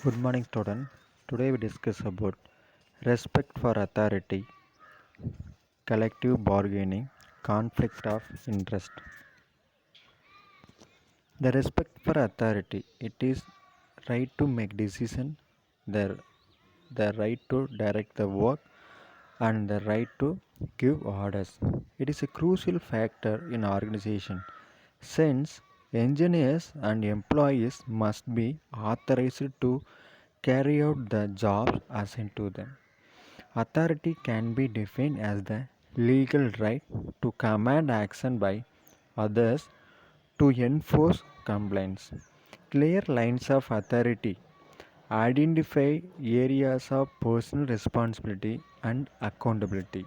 Good morning, student. Today we discuss about respect for authority, collective bargaining, conflict of interest. The respect for authority, it is right to make decision, the, the right to direct the work, and the right to give orders. It is a crucial factor in organization since engineers and employees must be authorized to carry out the jobs assigned to them. Authority can be defined as the legal right to command action by others to enforce compliance. Clear lines of authority identify areas of personal responsibility and accountability.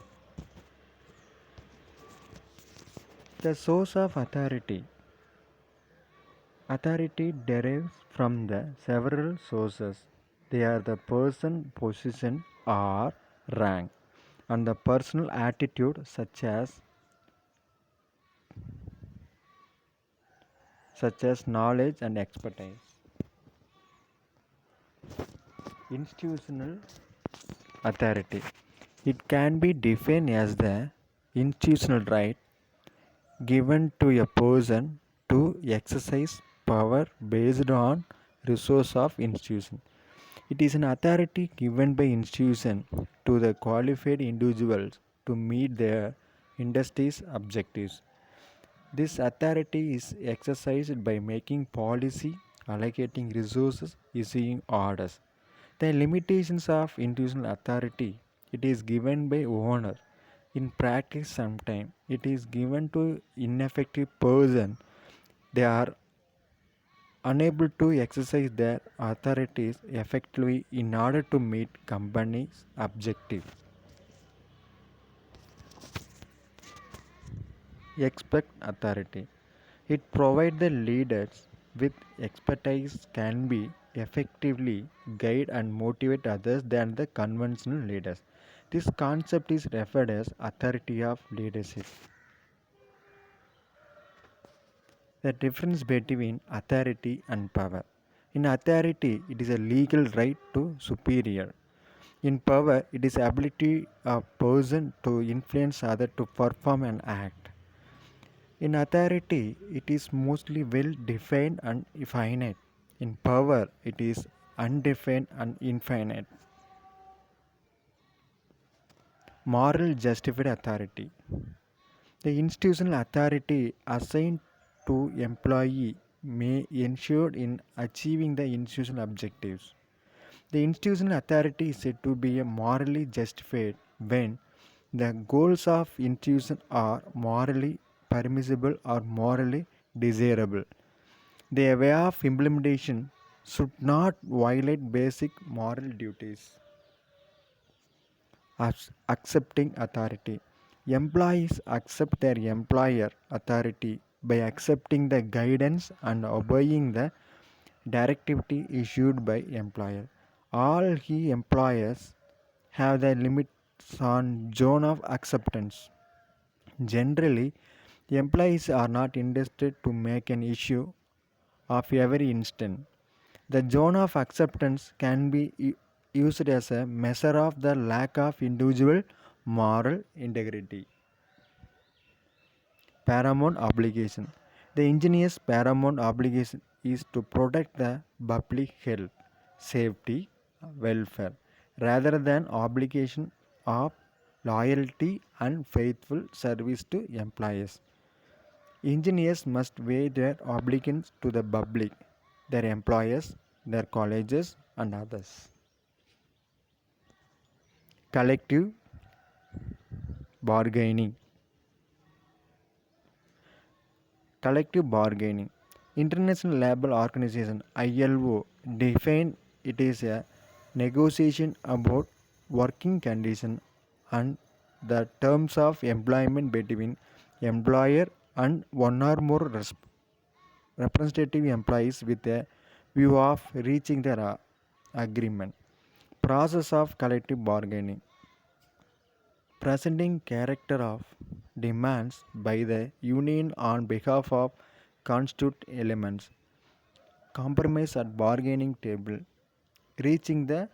The source of authority. Authority derives from the several sources. They are the person, position, or rank, and the personal attitude such as knowledge and expertise. Institutional authority. It can be defined as the institutional right given to a person to exercise power based on resource of institution. It is an authority given by institution to the qualified individuals to meet their industry's objectives. This authority is exercised by making policy, allocating resources, issuing orders. The limitations of institutional authority, it is given by owner. In practice, sometimes it is given to ineffective person. They are unable to exercise their authorities effectively in order to meet company's objective. Expect authority. It provides the leaders with expertise can be effectively guide and motivate others than the conventional leaders. This concept is referred as authority of leadership. The difference between authority and power. In authority, it is a legal right to superior. In power, it is ability of person to influence other to perform an act. In authority, it is mostly well defined and finite. In power, it is undefined and infinite. Moral justified authority. The institutional authority assigned to employee may ensure in achieving the institutional objectives. The institutional authority is said to be morally justified when the goals of institution are morally permissible or morally desirable. Their way of implementation should not violate basic moral duties. Accepting authority. Employees accept their employer authority by accepting the guidance and obeying the directivity issued by employer. All he employers have the limits on zone of acceptance. Generally, employees are not interested to make an issue of every instant. The zone of acceptance can be used as a measure of the lack of individual moral integrity. Paramount obligation. The engineer's paramount obligation is to protect the public health, safety, welfare, rather than obligation of loyalty and faithful service to employees. Engineers must weigh their obligations to the public, their employers, their colleges, and others. Collective bargaining. Collective bargaining. International Labour Organization ILO define it is a negotiation about working conditions and the terms of employment between employer and one or more representative employees with a view of reaching their agreement. Process of collective bargaining. Presenting character of demands by the union on behalf of constituent elements. Compromise at bargaining table. reaching the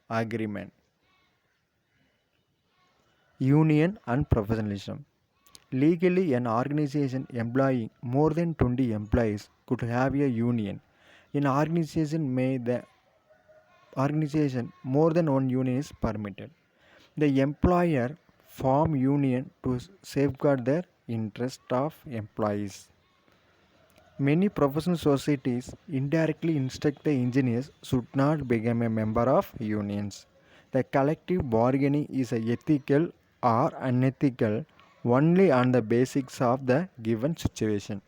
agreement. Union and professionalism. Legally, an organization employing more than 20 employees could have a union. In organization may the organization more than one union is permitted. The employer form union to safeguard their interest of employees. Many professional societies indirectly instruct the engineers should not become a member of unions. The collective bargaining is ethical or unethical only on the basics of the given situation.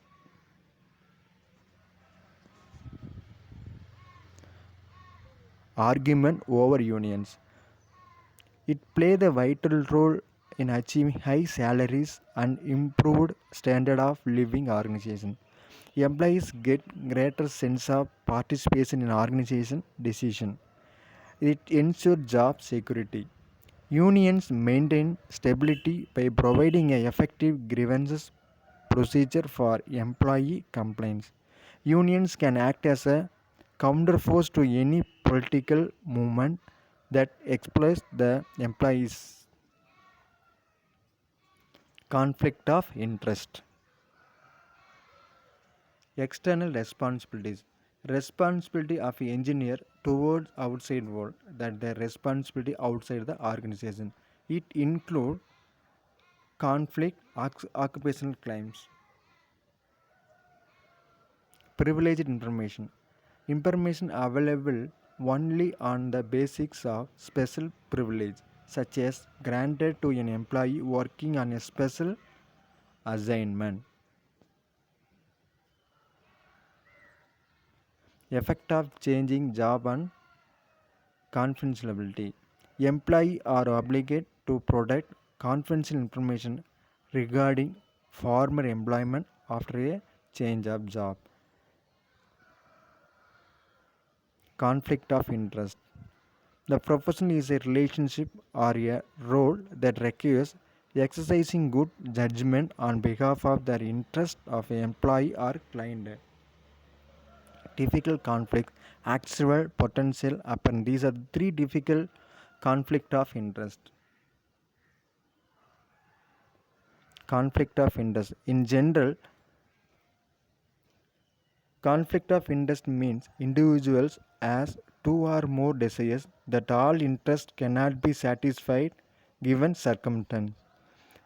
Argument over unions. It plays a vital role in achieving high salaries and improved standard of living organization. Employees get greater sense of participation in organization decision. It ensures job security. Unions maintain stability by providing an effective grievances procedure for employee complaints. Unions can act as a counterforce to any political movement that exploits the employees. Conflict of interest. External responsibilities. Responsibility of an engineer towards outside world, that the responsibility outside the organization. It include conflict, occupational claims. Privileged information. Information available only on the basis of special privilege, such as granted to an employee working on a special assignment. Effect of changing job and confidentiality. Employees are obligated to protect confidential information regarding former employment after a change of job. Conflict of interest. The profession is a relationship or a role that requires exercising good judgment on behalf of the interest of an employee or client. Difficult conflict, actual, potential, apparent. These are three difficult conflict of interest. Conflict of interest. In general, conflict of interest means individuals as two or more desires that all interests cannot be satisfied given circumstance.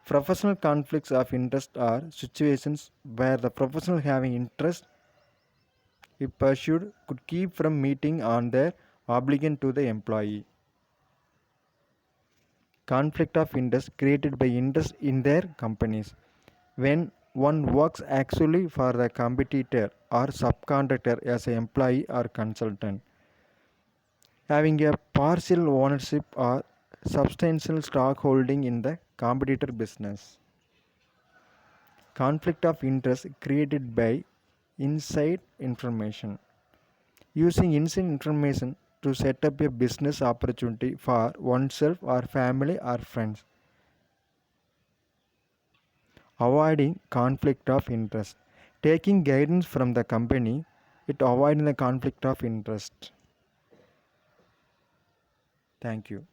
Professional conflicts of interest are situations where the professional having interest if pursued could keep from meeting on their obligation to the employee. Conflict of interest created by interest in their companies. When one works actually for the competitor or subcontractor as an employee or consultant, having a partial ownership or substantial stockholding in the competitor business. Conflict of interest created by inside information. Using inside information to set up a business opportunity for oneself or family or friends. Avoiding conflict of interest. Taking guidance from the company, it avoiding the conflict of interest. Thank you.